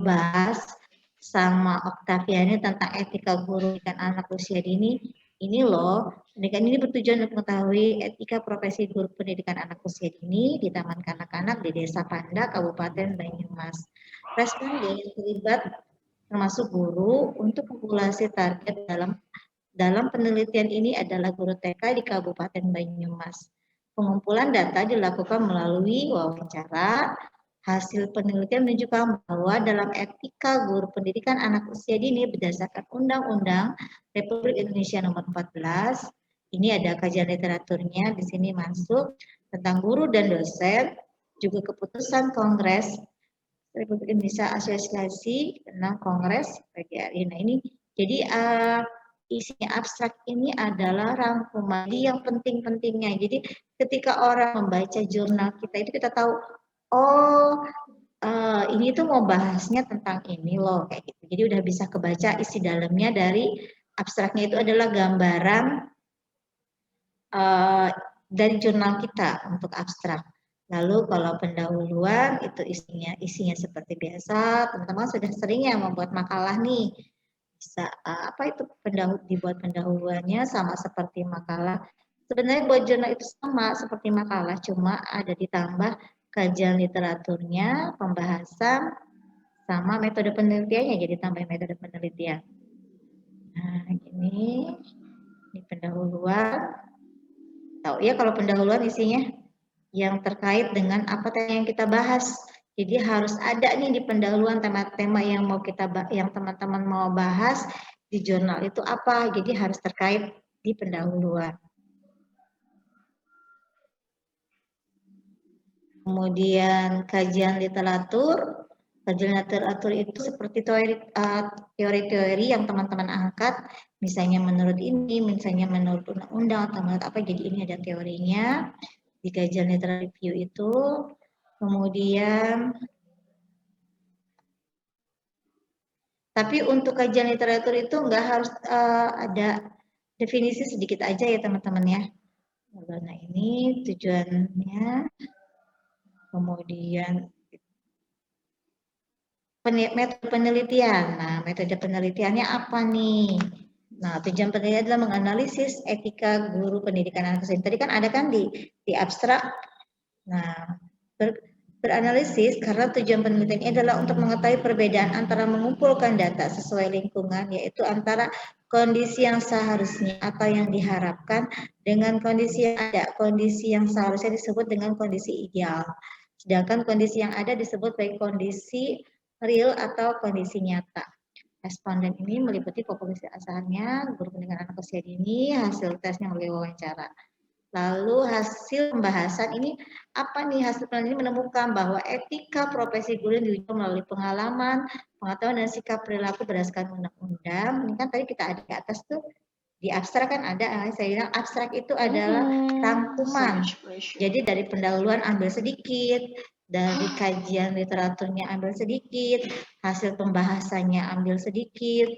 bahas sama Octaviani tentang etika guru pendidikan anak usia dini. Ini loh, pendidikan ini bertujuan untuk mengetahui etika profesi guru pendidikan anak usia dini di Taman Kanak-kanak di Desa Panda, Kabupaten Banyumas. Responden terlibat termasuk guru untuk populasi target dalam penelitian ini adalah guru TK di Kabupaten Banyumas. Pengumpulan data dilakukan melalui wawancara. Hasil penelitian menunjukkan bahwa dalam etika guru pendidikan anak usia dini berdasarkan Undang-Undang Republik Indonesia Nomor 14, ini ada kajian literaturnya di sini masuk tentang guru dan dosen, juga keputusan Kongres Republik Indonesia Asosiasi tentang Kongres PGRI. Nah ini jadi isinya abstrak ini adalah rangkuman yang penting-pentingnya. Jadi ketika orang membaca jurnal kita itu kita tahu, oh ini tuh mau bahasnya tentang ini loh kayak gitu. Jadi udah bisa kebaca isi dalamnya dari abstraknya itu adalah gambaran dari jurnal kita untuk abstrak. Lalu kalau pendahuluan itu isinya seperti biasa, teman-teman sudah sering ya membuat makalah nih. Bisa apa itu dibuat pendahuluannya sama seperti makalah. Sebenarnya buat jurnal itu sama seperti makalah, cuma ada ditambah kajian literaturnya, pembahasan, sama metode penelitiannya, jadi tambah metode penelitian. Nah, ini pendahuluan. Tahu ya kalau pendahuluan isinya yang terkait dengan apa yang kita bahas. Jadi harus ada nih di pendahuluan tema-tema yang yang teman-teman mau bahas di jurnal itu apa. Jadi harus terkait di pendahuluan. Kemudian kajian literatur. Kajian literatur itu seperti teori-teori yang teman-teman angkat, misalnya menurut ini, misalnya menurut undang-undang atau menurut apa. Jadi ini ada teorinya di kajian literatur review itu. Kemudian tapi untuk kajian literatur itu nggak harus ada definisi, sedikit aja ya teman-teman ya. Nah ini tujuannya. Kemudian metode penelitian. Nah metode penelitiannya apa nih? Nah tujuan penelitian adalah menganalisis etika guru pendidikan anak usia. Tadi kan ada kan di abstrak. Nah beranalisis karena tujuan penelitian ini adalah untuk mengetahui perbedaan antara mengumpulkan data sesuai lingkungan, yaitu antara kondisi yang seharusnya atau yang diharapkan dengan kondisi yang ada. Kondisi yang seharusnya disebut dengan kondisi ideal, sedangkan kondisi yang ada disebut sebagai kondisi real atau kondisi nyata. Responden ini meliputi populasi asalnya, guru pendidikan anak usia dini, hasil tesnya melalui wawancara. Lalu hasil pembahasan ini apa nih? Hasil penelitian ini menemukan bahwa etika profesi guru diuji melalui pengalaman, pengetahuan dan sikap perilaku berdasarkan undang-undang. Ini kan tadi kita ada di atas tuh di abstrak kan ada. Saya bilang abstrak itu adalah rangkuman. Jadi dari pendahuluan ambil sedikit, dari kajian literaturnya ambil sedikit, hasil pembahasannya ambil sedikit,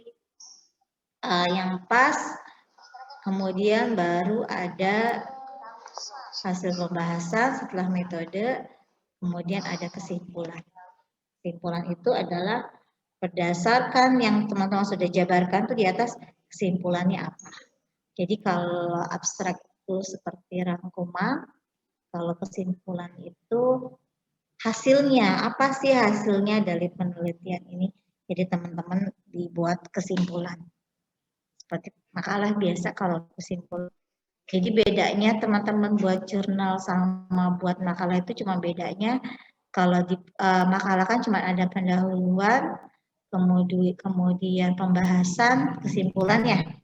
yang pas. Kemudian baru ada hasil pembahasan setelah metode, kemudian ada kesimpulan. Kesimpulan itu adalah berdasarkan yang teman-teman sudah jabarkan tuh di atas, kesimpulannya apa. Jadi kalau abstrak itu seperti rangkuman, kalau kesimpulan itu hasilnya, apa sih hasilnya dari penelitian ini. Jadi teman-teman dibuat kesimpulan. Seperti makalah biasa kalau kesimpulan. Jadi bedanya teman-teman buat jurnal sama buat makalah itu cuma bedanya kalau di makalah kan cuma ada pendahuluan, kemudian pembahasan, kesimpulannya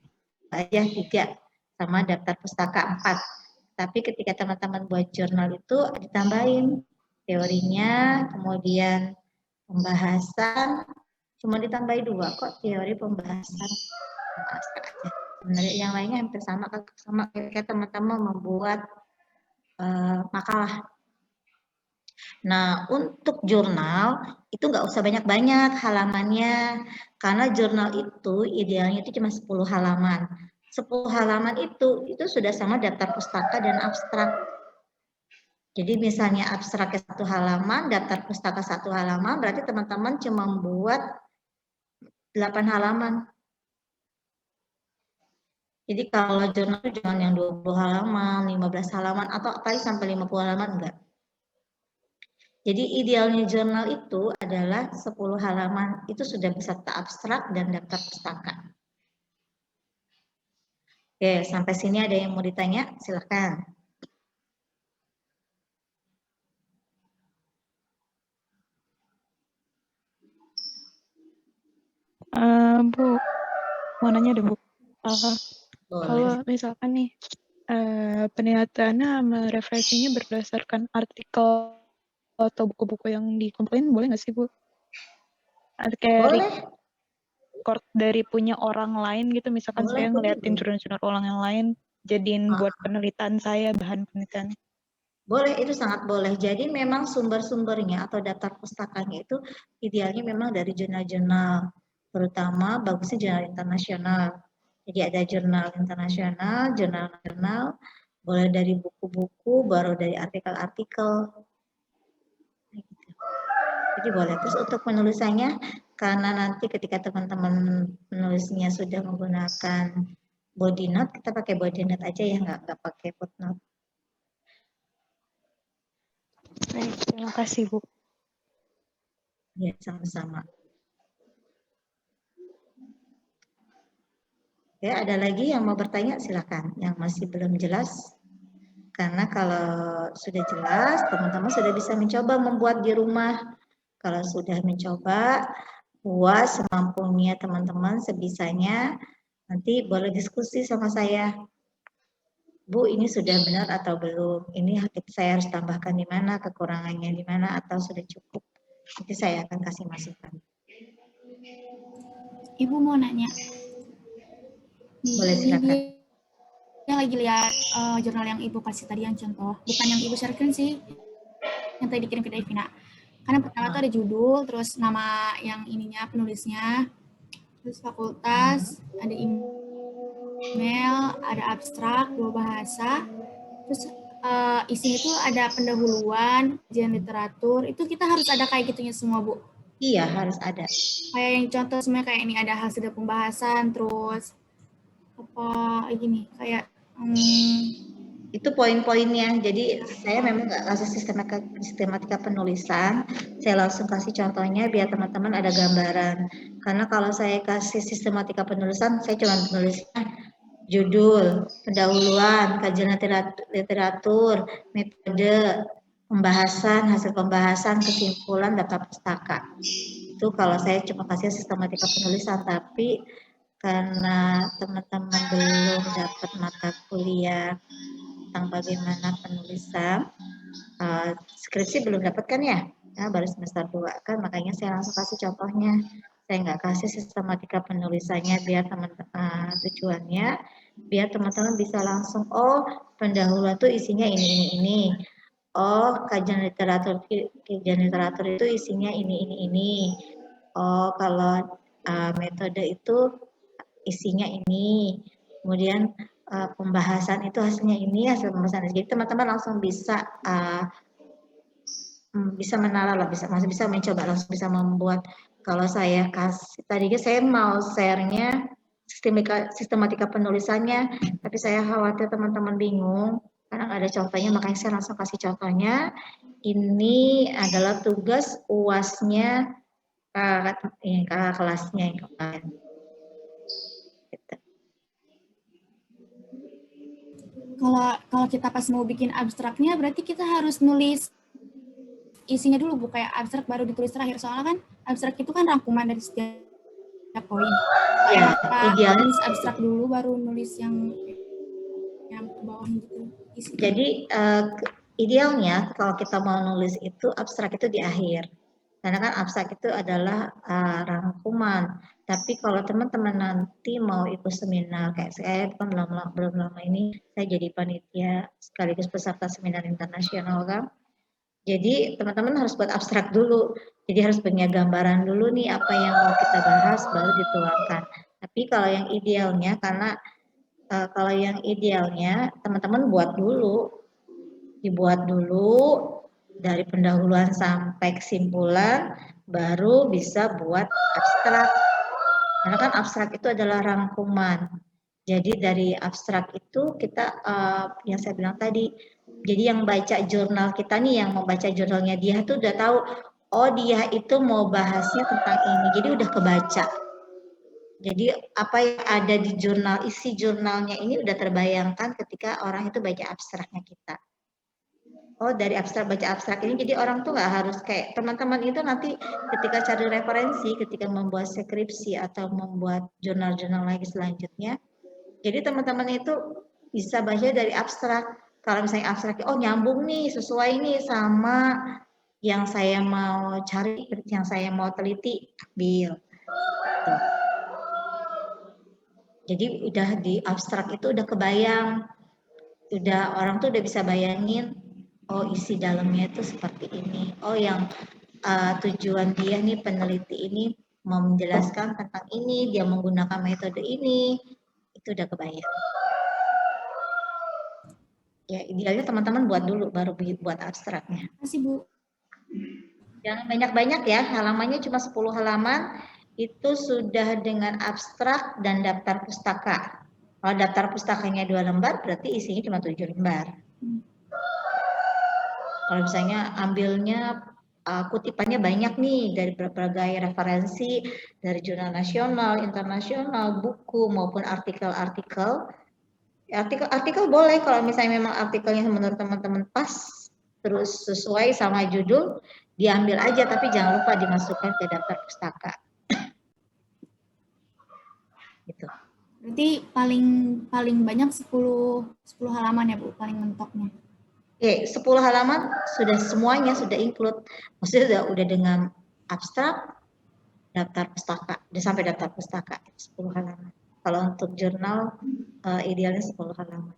aja 3 sama daftar pustaka 4. Tapi ketika teman-teman buat jurnal itu ditambahin teorinya, kemudian pembahasan, cuma ditambahin 2 kok, teori pembahasan aja. Sebenarnya yang lainnya hampir sama kayak teman-teman membuat makalah. Nah, untuk jurnal itu nggak usah banyak-banyak halamannya, karena jurnal itu idealnya itu cuma 10 halaman. 10 halaman itu sudah sama daftar pustaka dan abstrak. Jadi misalnya abstraknya 1 halaman, daftar pustaka 1 halaman, berarti teman-teman cuma membuat 8 halaman. Jadi kalau jurnal itu jangan yang 20 halaman, 15 halaman, atau apalagi sampai 50 halaman, enggak. Jadi idealnya jurnal itu adalah 10 halaman, itu sudah bisa abstrak dan daftar pustaka. Oke, sampai sini ada yang mau ditanya? Silakan. Bu, mau nanya deh Bu. Kalau Boleh. misalkan nih penelitiannya sama referensinya berdasarkan artikel atau buku-buku yang dikumpulin, boleh nggak sih Bu? Kayak Boleh. record dari punya orang lain gitu, misalkan Boleh, saya ngeliatin boleh. jurnal-jurnal orang yang lain, jadiin buat penelitian saya, bahan penelitian. Boleh, itu sangat boleh. Jadi memang sumber-sumbernya atau daftar pustakanya itu idealnya memang dari jurnal-jurnal, terutama bagusnya jurnal internasional. Jadi ada jurnal internasional, jurnal nasional, boleh dari buku-buku, baru dari artikel-artikel. Jadi boleh. Terus untuk penulisannya, karena nanti ketika teman-teman menulisnya sudah menggunakan body note, kita pakai body note aja ya, nggak pakai footnote. Baik, terima kasih Bu. Ya, sama-sama. Ya, ada lagi yang mau bertanya? Silakan. Yang masih belum jelas, karena kalau sudah jelas, teman-teman sudah bisa mencoba membuat di rumah. Kalau sudah mencoba, buat semampunya teman-teman, sebisanya, nanti boleh diskusi sama saya. Bu, ini sudah benar atau belum? Ini saya harus tambahkan di mana, kekurangannya di mana, atau sudah cukup? Nanti saya akan kasih masukan. Ibu mau nanya. Boleh, silakan. Dia lagi lihat jurnal yang Ibu kasih tadi yang contoh. Bukan yang Ibu sharekan sih, yang tadi dikirim ke Devina. Karena pertama tuh ada judul, terus nama yang ininya, penulisnya, terus fakultas, ada email, ada abstrak, 2 bahasa, terus isinya tuh ada pendahuluan, kajian literatur, itu kita harus ada kayak gitunya semua, Bu? Iya, harus ada. Kayak yang contoh semuanya kayak ini ada hasil dari pembahasan, terus apa gini, kayak itu poin-poinnya. Jadi saya memang nggak kasih sistematika penulisan, saya langsung kasih contohnya biar teman-teman ada gambaran. Karena kalau saya kasih sistematika penulisan, saya cuma menulisnya judul, pendahuluan, kajian literatur, metode, pembahasan, hasil pembahasan, kesimpulan, data pustaka. Itu kalau saya cuma kasih sistematika penulisan, tapi karena teman-teman belum dapat mata kuliah tentang bagaimana penulisan, skripsi belum dapat kan ya? Baru semester 2 kan, makanya saya langsung kasih contohnya. Saya nggak kasih sistematika penulisannya biar teman-teman tujuannya biar teman-teman bisa langsung pendahuluan tuh isinya ini. Kajian literatur itu isinya ini. Kalau metode itu isinya ini. Kemudian pembahasan itu hasilnya ini, hasil pembahasan. Jadi teman-teman langsung bisa menalar lah, masih bisa mencoba, langsung bisa membuat. Kalau saya kasih, tadinya saya mau share-nya sistematika penulisannya, tapi saya khawatir teman-teman bingung, karena nggak ada contohnya, makanya saya langsung kasih contohnya. Ini adalah tugas UAS-nya kakak kelasnya yang kemarin. Kalau kita pas mau bikin abstraknya, berarti kita harus nulis isinya dulu, Bu, kayak abstrak baru ditulis terakhir. Soalnya kan abstrak itu kan rangkuman dari setiap poin. Ya, idealnya nulis abstrak dulu, baru nulis yang ke bawah gitu. Jadi idealnya kalau kita mau nulis itu abstrak itu di akhir. Karena kan abstrak itu adalah rangkuman. Tapi kalau teman-teman nanti mau ikut seminar, kayak saya kan belum lama ini, saya jadi panitia sekaligus peserta seminar internasional kan. Jadi teman-teman harus buat abstrak dulu. Jadi harus punya gambaran dulu nih apa yang mau kita bahas baru dituangkan. Tapi kalau yang idealnya, karena kalau yang idealnya teman-teman buat dulu. Dibuat dulu dari pendahuluan sampai kesimpulan, baru bisa buat abstrak. Karena kan abstrak itu adalah rangkuman. Jadi dari abstrak itu kita yang saya bilang tadi, jadi yang baca jurnal kita nih, yang membaca jurnalnya dia tuh udah tahu, oh dia itu mau bahasnya tentang ini, jadi udah kebaca. Jadi apa yang ada di jurnal, isi jurnalnya ini udah terbayangkan ketika orang itu baca abstraknya kita. Oh dari abstrak, baca abstrak ini jadi orang tuh nggak harus kayak teman-teman itu nanti ketika cari referensi, ketika membuat skripsi atau membuat jurnal-jurnal lagi selanjutnya, jadi teman-teman itu bisa baca dari abstrak. Kalau misalnya abstrak, oh nyambung nih, sesuai nih sama yang saya mau cari, yang saya mau teliti, ambil. Tuh. Jadi udah di abstrak itu udah kebayang, udah orang tuh udah bisa bayangin, oh isi dalamnya itu seperti ini. Oh yang tujuan dia nih peneliti ini mau menjelaskan tentang ini, dia menggunakan metode ini, itu udah kebayang. Ya idealnya teman-teman buat dulu baru buat abstraknya. Terima kasih, Bu. Jangan banyak-banyak ya, halamannya cuma 10 halaman, itu sudah dengan abstrak dan daftar pustaka. Kalau daftar pustakanya 2 lembar, berarti isinya cuma 7 lembar. Kalau misalnya ambilnya kutipannya banyak nih dari berbagai referensi, dari jurnal nasional, internasional, buku maupun artikel-artikel. Artikel boleh kalau misalnya memang artikelnya menurut teman-teman pas, terus sesuai sama judul, diambil aja tapi jangan lupa dimasukkan ke daftar pustaka. Gitu. Berarti paling banyak 10 halaman ya, Bu, paling mentoknya. Oke, 10 halaman sudah semuanya sudah include. Maksudnya udah dengan abstrak, daftar pustaka, udah sampai daftar pustaka 10 halaman. Kalau untuk jurnal idealnya 10 halaman.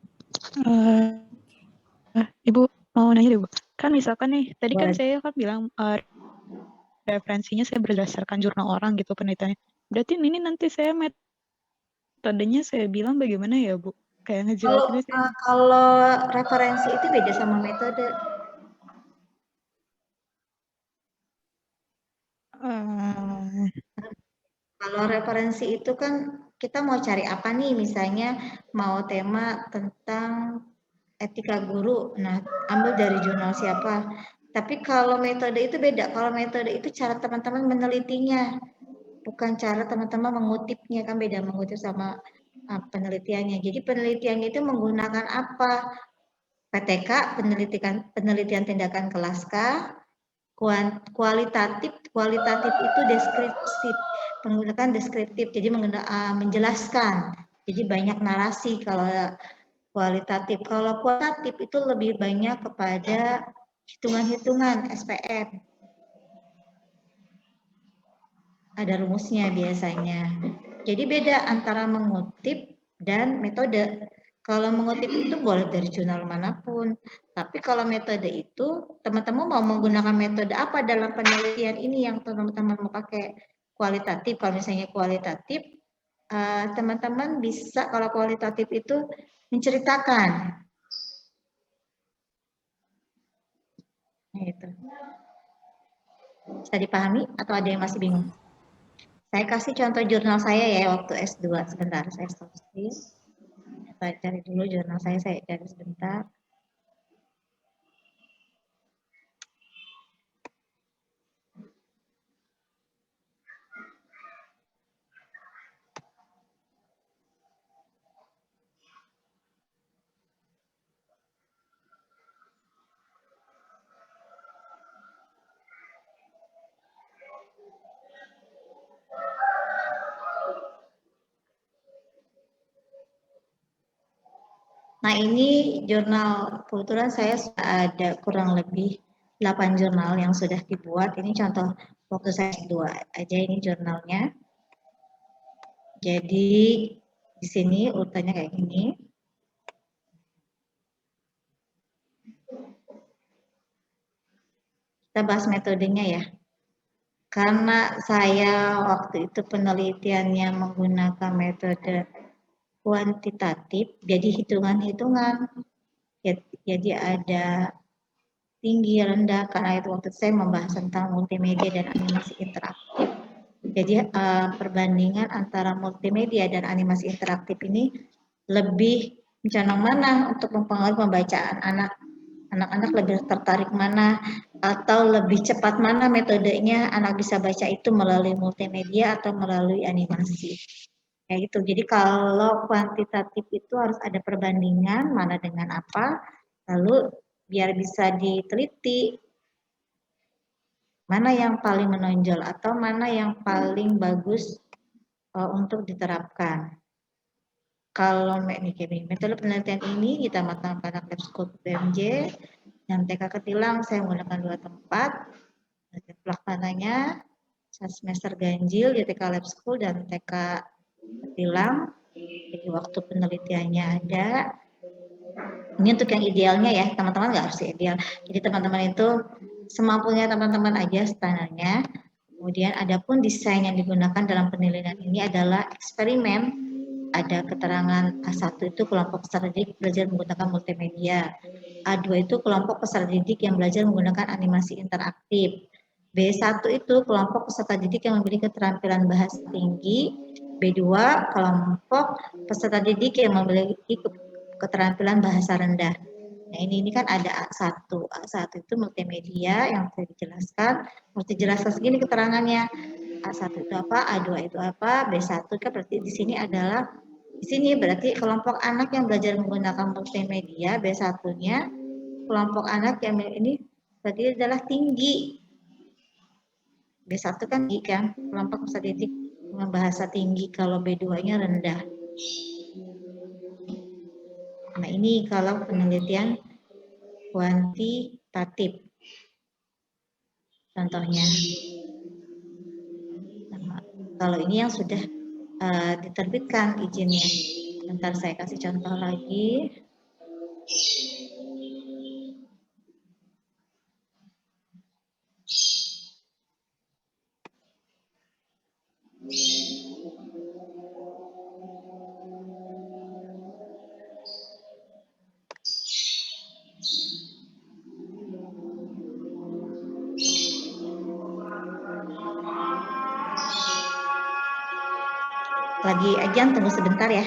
Ibu mau nanya deh, Bu. Kan misalkan nih, tadi kan Boleh. saya kan bilang referensinya saya berdasarkan jurnal orang gitu penelitiannya. Berarti ini nanti saya metodenya saya bilang bagaimana ya, Bu? Kayak ngejelasinnya sih. Kalau referensi itu beda sama metode. Kalau referensi itu kan kita mau cari apa nih, misalnya mau tema tentang etika guru, nah ambil dari jurnal siapa. Tapi kalau metode itu beda, kalau metode itu cara teman-teman menelitinya, bukan cara teman-teman mengutipnya, kan beda mengutip sama penelitiannya. Jadi penelitiannya itu menggunakan apa? PTK, penelitian tindakan kelas K, kualitatif itu deskriptif, menggunakan deskriptif, jadi menjelaskan, jadi banyak narasi. Kalau kualitatif, kalau kuantitatif itu lebih banyak kepada hitungan-hitungan SPM, ada rumusnya biasanya. Jadi beda antara mengutip dan metode. Kalau mengutip itu boleh dari jurnal manapun, tapi kalau metode itu teman-teman mau menggunakan metode apa dalam penelitian ini yang teman-teman mau pakai. Kualitatif, kalau misalnya kualitatif, teman-teman bisa kalau kualitatif itu menceritakan. Nah, itu. Bisa dipahami atau ada yang masih bingung? Saya kasih contoh jurnal saya ya waktu S2. Sebentar, saya stop screen. Saya cari dulu jurnal saya cari sebentar. Nah ini jurnal, kebetulan saya sudah ada kurang lebih 8 jurnal yang sudah dibuat. Ini contoh waktu saya S2 aja ini jurnalnya. Jadi di sini urutannya kayak gini. Kita bahas metodenya ya. Karena saya waktu itu penelitiannya menggunakan metode kuantitatif, jadi hitungan-hitungan. Jadi ada tinggi, rendah, karena itu waktu saya membahas tentang multimedia dan animasi interaktif. Jadi perbandingan antara multimedia dan animasi interaktif ini lebih condong mana untuk mempengaruhi pembacaan anak. Anak-anak lebih tertarik mana atau lebih cepat mana metodenya anak bisa baca itu melalui multimedia atau melalui animasi. Kayak gitu. Jadi kalau kuantitatif itu harus ada perbandingan mana dengan apa, lalu biar bisa diteliti mana yang paling menonjol atau mana yang paling bagus untuk diterapkan. Kalau metode penelitian ini kita matangkan pada lab school BMJ dan TK Ketilang saya menggunakan 2 tempat. Pelaksananya semester ganjil di TK Lab School dan TK Ketilang. Jadi waktu penelitiannya ada. Ini untuk yang idealnya ya, teman-teman nggak harus ideal. Jadi teman-teman itu semampunya teman-teman aja standarnya. Kemudian adapun desain yang digunakan dalam penelitian ini adalah eksperimen. Ada keterangan A1 itu kelompok peserta didik belajar menggunakan multimedia. A2 itu kelompok peserta didik yang belajar menggunakan animasi interaktif. B1 itu kelompok peserta didik yang memiliki keterampilan bahasa tinggi. B2 kelompok peserta didik yang memiliki keterampilan bahasa rendah. Nah ini kan ada A1. A1 itu multimedia yang sudah dijelaskan. Harus dijelaskan segini keterangannya. A1 itu apa, A2 itu apa, B1 kan berarti di sini adalah berarti kelompok anak yang belajar menggunakan multimedia, B1-nya kelompok anak yang ini berarti adalah tinggi. B1 kan tinggi kan, kelompok peserta didik dengan bahasa tinggi, kalau B2-nya rendah. Nah ini kalau penelitian kuantitatif. Contohnya. Kalau ini yang sudah diterbitkan izinnya. Bentar saya kasih contoh lagi. Lagi ajan, tunggu sebentar ya.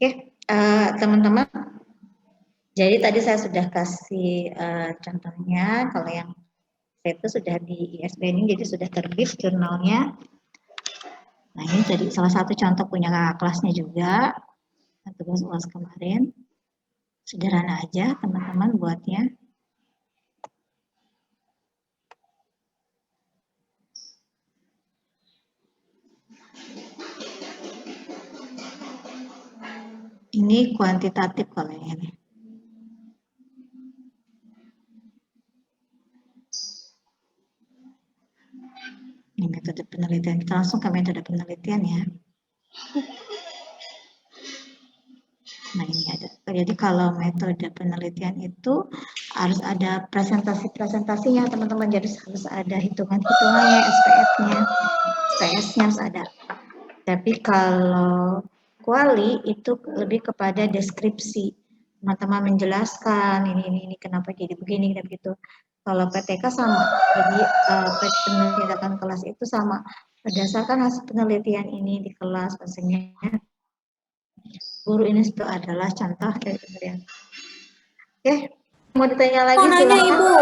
Oke, teman-teman. Jadi tadi saya sudah kasih contohnya. Kalau yang itu sudah di ISBN, jadi sudah terbit jurnalnya. Nah ini jadi salah satu contoh punya kakak kelasnya juga. Tugas UAS kemarin. Sederhana aja teman-teman buatnya. Ini kuantitatif kalau yang ini. Ini metode penelitian. Kita langsung ke metode penelitian ya. Nah ini ada. Jadi kalau metode penelitian itu harus ada presentasinya teman-teman. Jadi harus ada hitungan-hitungannya, SPF-nya, SPS-nya harus ada. Tapi kalau kuali itu lebih kepada deskripsi. Teman-teman menjelaskan ini kenapa jadi begini dan begitu. Kalau PTK sama. Jadi penelitian kelas itu sama. Berdasarkan hasil penelitian ini di kelas, maksudnya guru ini itu adalah contoh dari penelitian. Oke, mau ditanya lagi Mau nanya silakan. Ibu.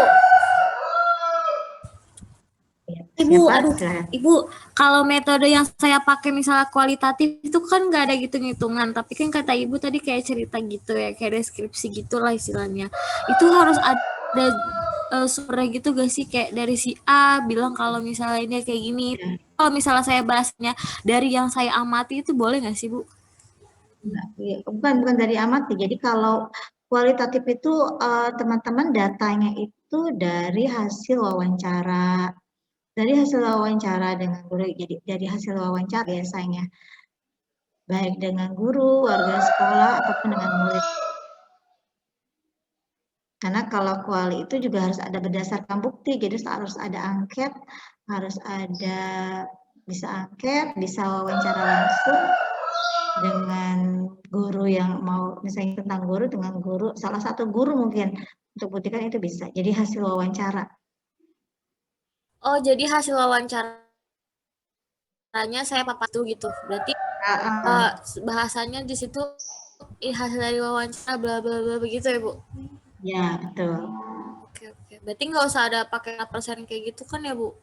Ya, Ibu, siapa? aduh, Silakan. Ibu, kalau metode yang saya pakai misalnya kualitatif itu kan nggak ada hitung-hitungan, tapi kan kata Ibu tadi kayak cerita gitu ya, kayak deskripsi gitulah istilahnya. Itu harus ada sumbernya gitu gak sih, kayak dari si A bilang kalau misalnya ini kayak gini. Kalau misalnya saya bahasnya dari yang saya amati itu boleh nggak sih, Bu? Bukan dari amati. Jadi kalau kualitatif itu teman-teman datanya itu dari hasil wawancara. Dari hasil wawancara dengan guru, jadi dari hasil wawancara biasanya. Baik dengan guru, warga sekolah, ataupun dengan murid. Karena kalau kuali itu juga harus ada berdasarkan bukti, jadi harus ada angket, harus ada bisa angket, bisa wawancara langsung dengan guru yang mau, misalnya tentang guru dengan guru, salah satu guru mungkin untuk buktikan itu bisa. Jadi hasil wawancara. Oh, jadi hasil wawancaranya saya papat tuh gitu. Berarti bahasanya di situ hasil dari wawancara bla bla bla begitu ya, Bu? Ya, betul. Oke. Berarti nggak usah ada pakai persen kayak gitu kan ya, Bu?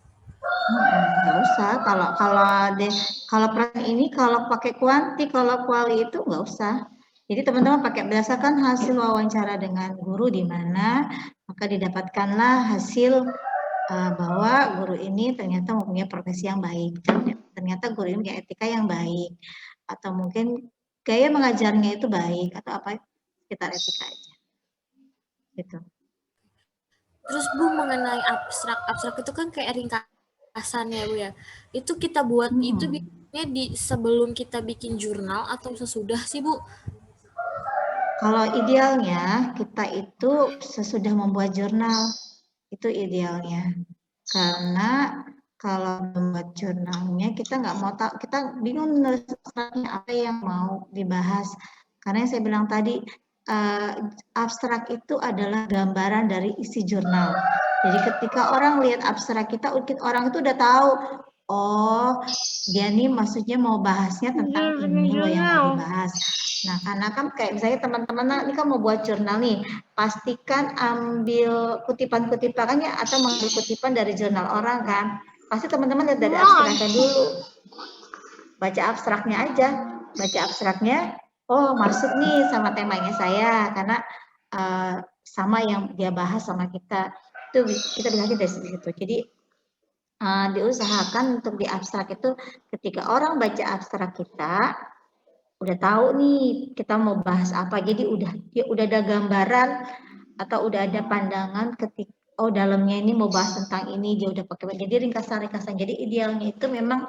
Nggak usah. Kalau peran ini kalau pakai kuanti, kalau kuali itu nggak usah. Jadi teman-teman pakai berdasarkan hasil wawancara dengan guru di mana maka didapatkanlah hasil bahwa guru ini ternyata mempunyai profesi yang baik, ternyata guru ini punya etika yang baik, atau mungkin gaya mengajarnya itu baik, atau apa sekitar etika aja. Gitu. Terus Bu mengenai abstrak itu kan kayak ringkasan ya Bu ya. Itu kita buat itu biasanya di sebelum kita bikin jurnal atau sesudah sih Bu? Kalau idealnya kita itu sesudah membuat jurnal, itu idealnya. Karena kalau membuat jurnalnya kita nggak mau tahu, kita bingung menulis abstraknya apa yang mau dibahas. Karena yang saya bilang tadi abstrak itu adalah gambaran dari isi jurnal. Jadi ketika orang lihat abstrak kita, orang itu udah tahu, oh dia nih maksudnya mau bahasnya tentang ini loh yang mau dibahas. Nah karena kan kayak misalnya teman-teman ini kan mau buat jurnal nih, pastikan ambil kutipan-kutipannya atau mengambil kutipan dari jurnal orang kan. Pasti teman-teman lihat dari abstraknya dulu. Baca abstraknya aja. Baca abstraknya, oh masuk nih sama temanya saya karena sama yang dia bahas sama kita. Itu kita belajar dari situ. Jadi diusahakan untuk di abstrak itu ketika orang baca abstrak kita udah tahu nih kita mau bahas apa. Jadi udah ada gambaran atau udah ada pandangan ketika oh dalamnya ini mau bahas tentang ini, dia udah pakai. Jadi ringkasan-ringkasan. Jadi idealnya itu memang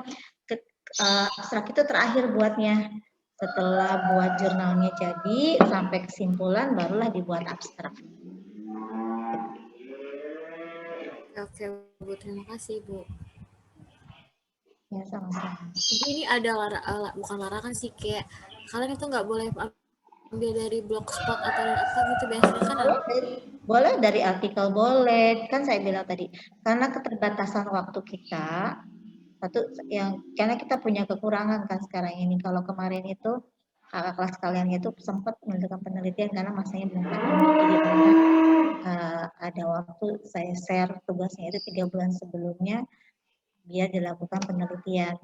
abstrak itu terakhir buatnya. Setelah buat jurnalnya jadi sampai kesimpulan barulah dibuat abstrak. Oke Bu, terima kasih Bu. Ya sama-sama. Jadi ini ada bukan larangan sih, kayak kalian itu nggak boleh ambil dari blogspot atau dari apa gitu biasanya kan ada. Boleh dari artikel boleh, kan saya bilang tadi karena keterbatasan waktu kita satu yang karena kita punya kekurangan kan sekarang ini. Kalau kemarin itu kakak kelas kalian itu sempat melakukan penelitian karena masanya belum pandemi, jadi teman-teman ada waktu saya share tugasnya itu 3 bulan sebelumnya biar dilakukan penelitian.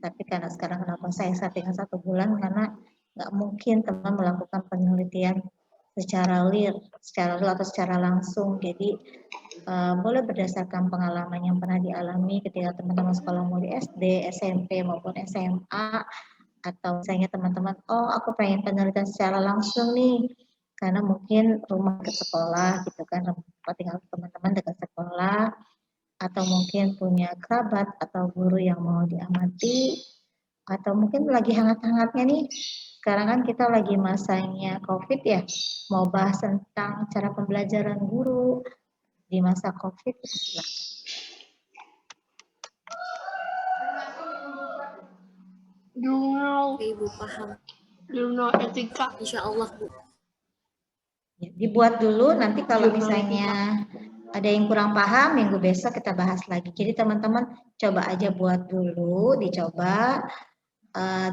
Tapi karena sekarang kenapa saya setting 1 bulan karena nggak mungkin teman melakukan penelitian secara real atau secara langsung. Jadi boleh berdasarkan pengalaman yang pernah dialami ketika teman-teman sekolah mulai SD, SMP maupun SMA Atau misalnya teman-teman, oh aku pengen penelitian secara langsung nih, karena mungkin rumah ke sekolah gitu kan, tempat tinggal teman-teman dekat sekolah, atau mungkin punya kerabat atau guru yang mau diamati, atau mungkin lagi hangat-hangatnya nih, sekarang kan kita lagi masanya COVID ya, mau bahas tentang cara pembelajaran guru di masa COVID, silakan. Oke, Ibu paham. Jurnal etika. Insya Allah, Bu. Ya, dibuat dulu, nanti kalau misalnya ada yang kurang paham, minggu besok kita bahas lagi. Jadi teman-teman coba aja buat dulu, dicoba,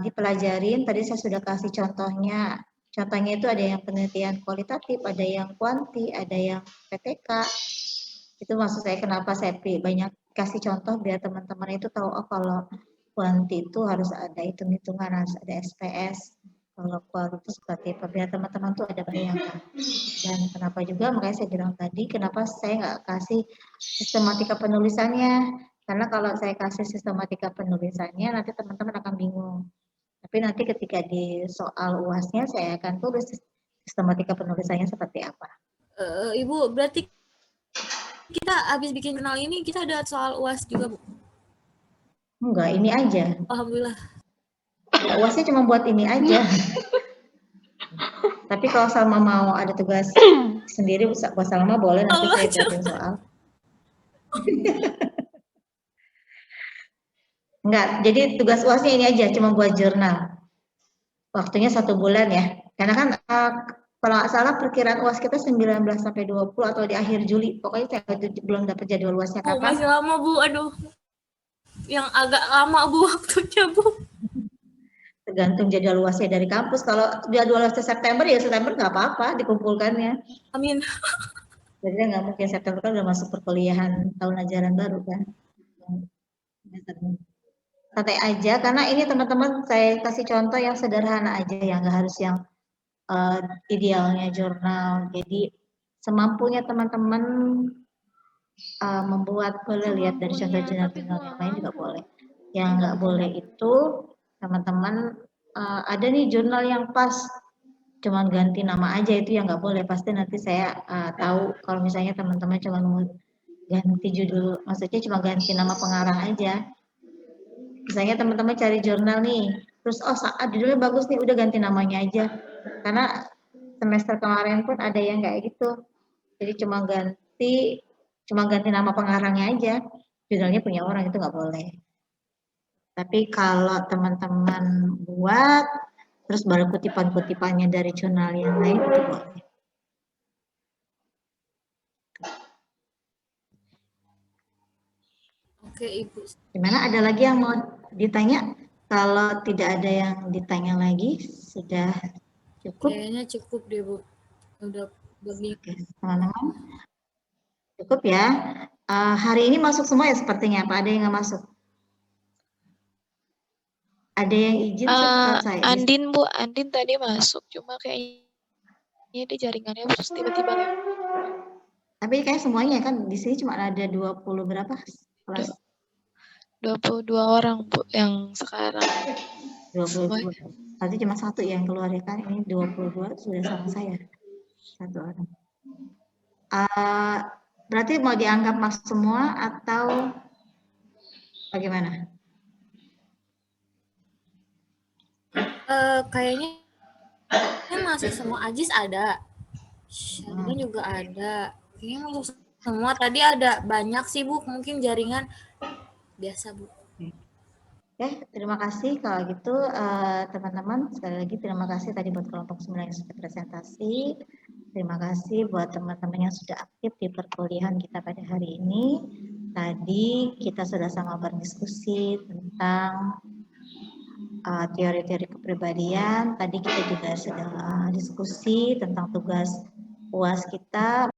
dipelajarin. Tadi saya sudah kasih contohnya. Contohnya itu ada yang penelitian kualitatif, ada yang kuanti, ada yang PTK. Itu maksud saya kenapa saya banyak kasih contoh biar teman-teman itu tahu, oh kalau kuanti itu harus ada hitung-hitungan, harus ada SPS. Kalau kualitas seperti apa, biar teman-teman tuh ada bayangan. Dan kenapa juga, makanya saya bilang tadi, kenapa saya nggak kasih sistematika penulisannya. Karena kalau saya kasih sistematika penulisannya, nanti teman-teman akan bingung. Tapi nanti ketika di soal UAS-nya, saya akan tulis sistematika penulisannya seperti apa. Ibu, berarti kita habis bikin jurnal ini, kita ada soal UAS juga, Bu? Enggak, ini aja. Alhamdulillah. Ya, UASnya cuma buat ini aja. Tapi kalau Salma mau ada tugas sendiri, buat Salma boleh, nanti saya buatin soal. Enggak, jadi tugas UASnya ini aja, cuma buat jurnal. Waktunya 1 bulan ya. Karena kan kalau nggak salah perkiraan UAS kita 19 sampai 20 atau di akhir Juli. Pokoknya saya belum dapat jadwal UASnya Bu, kapan. masih lama, Bu. Aduh. Yang agak lama, Bu, waktunya, Bu. Tergantung jadwal UASnya dari kampus. Kalau jadwal UASnya September, ya September nggak apa-apa dikumpulkannya. Amin. Jadi nggak mungkin September kan udah masuk perkuliahan tahun ajaran baru kan. Santai aja, karena ini teman-teman saya kasih contoh yang sederhana aja, yang nggak harus yang idealnya jurnal. Jadi semampunya teman-teman membuat, boleh lihat dari contoh jurnal-jurnal yang lain juga boleh. Yang nggak boleh itu teman-teman ada nih jurnal yang pas cuman ganti nama aja, itu yang nggak boleh. Pasti nanti saya tahu kalau misalnya teman-teman cuma mau ganti judul, maksudnya cuma ganti nama pengarang aja. Misalnya teman-teman cari jurnal nih, terus oh saat judulnya bagus nih, udah ganti namanya aja. Karena semester kemarin pun ada yang kayak gitu. Jadi cuma ganti nama pengarangnya aja. Judulnya punya orang, itu nggak boleh. Tapi kalau teman-teman buat, terus baru kutipan-kutipannya dari jurnal yang lain, itu boleh. Oke, Ibu. Gimana, ada lagi yang mau ditanya? Kalau tidak ada yang ditanya lagi, sudah cukup? Kayaknya cukup deh, Bu. Udah lebih. Oke, teman-teman. Cukup ya. Hari ini masuk semua ya sepertinya, apa ada yang nggak masuk? Ada yang izin saya? Andin, Bu, Andin tadi masuk, cuma kayaknya dia jaringannya terus tiba-tiba ya. Tapi kayak semuanya kan di sini cuma ada 20 berapa kelas? 22 orang, Bu, yang sekarang. 22. Berarti cuma satu yang keluar ya kan? Ini 22 sudah sama saya. Satu orang. Berarti mau dianggap masuk semua atau bagaimana? Kayaknya masuk semua. Ajis ada. Syarina juga ada. Kayaknya masuk semua. Tadi ada banyak sih, Bu. Mungkin jaringan biasa, Bu. Oke, terima kasih kalau gitu teman-teman. Sekali lagi terima kasih tadi buat kelompok 9 yang sudah presentasi. Terima kasih buat teman-teman yang sudah aktif di perkuliahan kita pada hari ini. Tadi kita sudah sama berdiskusi tentang teori-teori kepribadian. Tadi kita juga sudah diskusi tentang tugas UAS kita.